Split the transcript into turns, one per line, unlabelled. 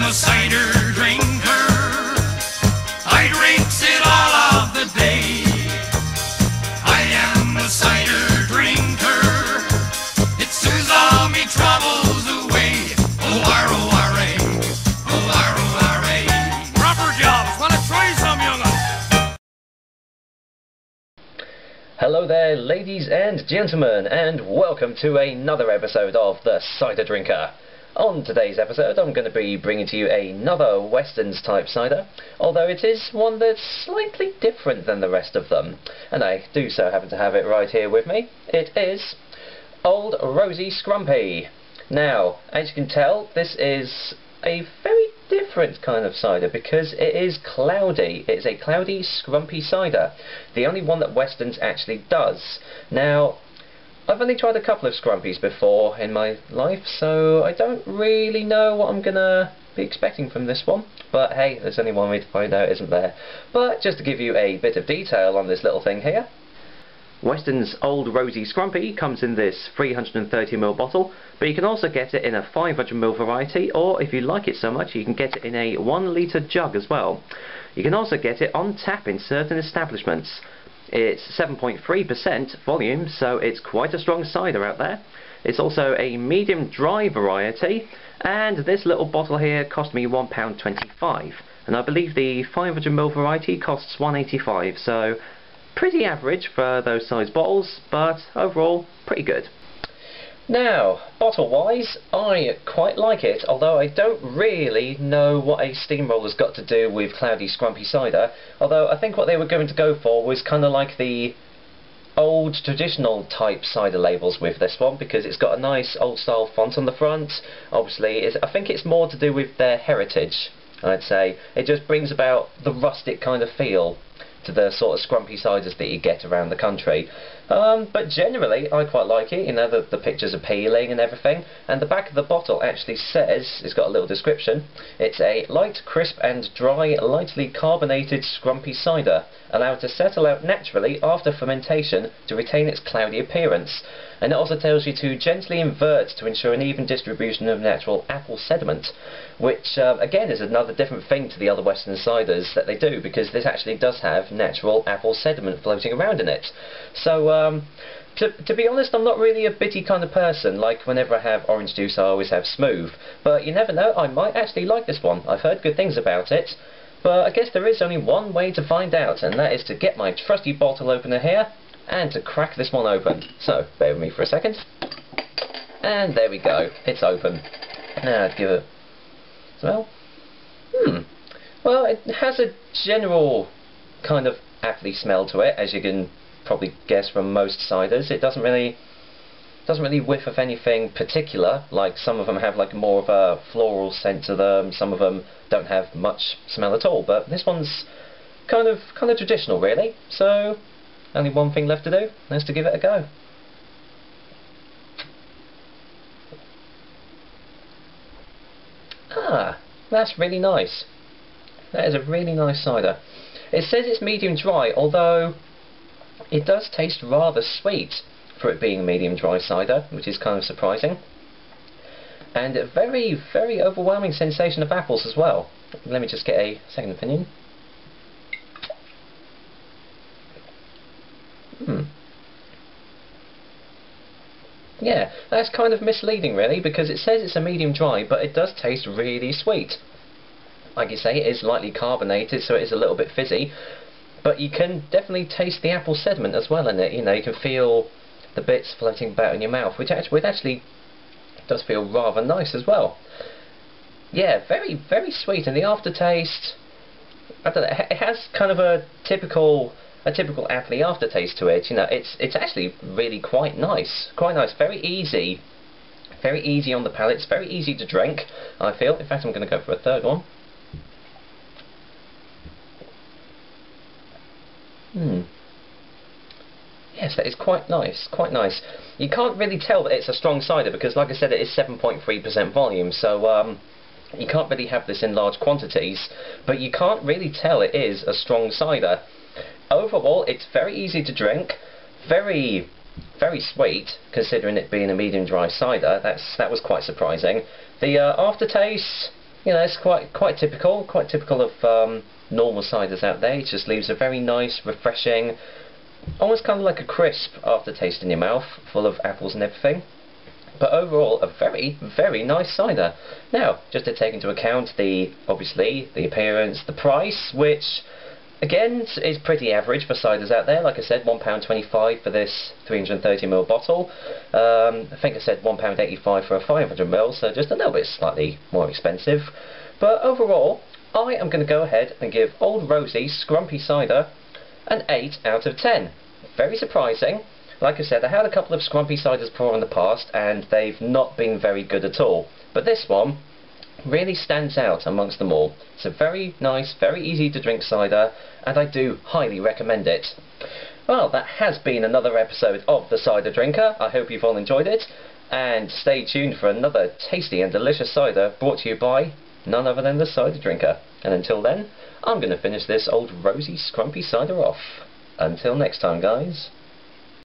a cider drinker. I drinks it all of the day. I am a cider drinker. It soothes all me troubles away. O-R-O-R-A, O-R-O-R-A. Proper jobs, wanna try some, young'un?
Hello there, ladies and gentlemen, and welcome to another episode of The Cider Drinker. On today's episode, I'm going to be bringing to you another Weston's type cider, although it is one that's slightly different than the rest of them, and I do so happen to have it right here with me. It is Old Rosie Scrumpy. Now, as you can tell, this is a very different kind of cider because it is cloudy. It's a cloudy, scrumpy cider, the only one that Weston's actually does. Now, I've only tried a couple of scrumpies before in my life, so I don't really know what I'm gonna be expecting from this one. But hey, there's only one way to find out, isn't there? But just to give you a bit of detail on this little thing here, Weston's Old Rosie Scrumpy comes in this 330ml bottle, but you can also get it in a 500ml variety, or if you like it so much, you can get it in a 1 litre jug as well. You can also get it on tap in certain establishments. It's 7.3% volume, so it's quite a strong cider out there. It's also a medium dry variety, and this little bottle here cost me £1.25, and I believe the 500ml variety costs £1.85, so pretty average for those size bottles, but overall pretty good. Now, bottle-wise, I quite like it, although I don't really know what a steamroller's got to do with cloudy, scrumpy cider, although I think what they were going to go for was kind of like the old traditional type cider labels with this one, because it's got a nice old-style font on the front. Obviously, I think it's more to do with their heritage, I'd say. It just brings about the rustic kind of feel to the sort of scrumpy ciders that you get around the country. But generally, I quite like it. You know, the picture's appealing and everything. And the back of the bottle actually says, it's got a little description, it's a light, crisp and dry, lightly carbonated scrumpy cider, allowed to settle out naturally after fermentation to retain its cloudy appearance. And it also tells you to gently invert to ensure an even distribution of natural apple sediment, which again is another different thing to the other Western ciders that they do, because this actually does have natural apple sediment floating around in it. So to be honest, I'm not really a bitty kind of person. Like whenever I have orange juice, I always have smooth, but you never know, I might actually like this one. I've heard good things about it, but I guess there is only one way to find out, and that is to get my trusty bottle opener here and to crack this one open. So bear with me for a second, and there we go, it's open. Now I'd give it a smell. Well, it has a general kind of apple-y smell to it, as you can probably guess from most ciders. It doesn't really whiff of anything particular. Like some of them have like more of a floral scent to them, some of them don't have much smell at all, but this one's kind of traditional really. So only one thing left to do, is to give it a go. Ah, that's really nice. That is a really nice cider. It says it's medium dry, although it does taste rather sweet for it being a medium dry cider, which is kind of surprising. And a very, very overwhelming sensation of apples as well. Let me just get a second opinion. Yeah, that's kind of misleading really, because it says it's a medium dry, but it does taste really sweet. Like you say, it is lightly carbonated, so it is a little bit fizzy, but you can definitely taste the apple sediment as well in it. You know, you can feel the bits floating about in your mouth, which actually does feel rather nice as well. Yeah, very, very sweet, and the aftertaste, I don't know, it has kind of a typical apple-y aftertaste to it. You know, it's actually really quite nice, very easy on the palate. It's very easy to drink, I feel. In fact, I'm going to go for a third one. Yes, that is quite nice, You can't really tell that it's a strong cider because, like I said, it is 7.3% volume, so you can't really have this in large quantities, but you can't really tell it is a strong cider. Overall, it's very easy to drink, very, very sweet, considering it being a medium dry cider. That was quite surprising. The aftertaste, You know, it's quite typical of normal ciders out there. It just leaves a very nice, refreshing, almost kind of like a crisp aftertaste in your mouth, full of apples and everything. But overall, a very, very nice cider. Now, just to take into account obviously, the appearance, the price, which, again, is pretty average for ciders out there. Like I said, £1.25 for this 330ml bottle. I think I said £1.85 for a 500ml, so just a little bit slightly more expensive. But overall, I am going to go ahead and give Old Rosie Scrumpy Cider an 8 out of 10. Very surprising. Like I said, I had a couple of Scrumpy ciders before in the past, and they've not been very good at all. But this one really stands out amongst them all. It's a very nice, very easy to drink cider, and I do highly recommend it. Well, that has been another episode of The Cider Drinker. I hope you've all enjoyed it, and stay tuned for another tasty and delicious cider brought to you by none other than The Cider Drinker. And until then, I'm going to finish this Old Rosie Scrumpy cider off. Until next time, guys.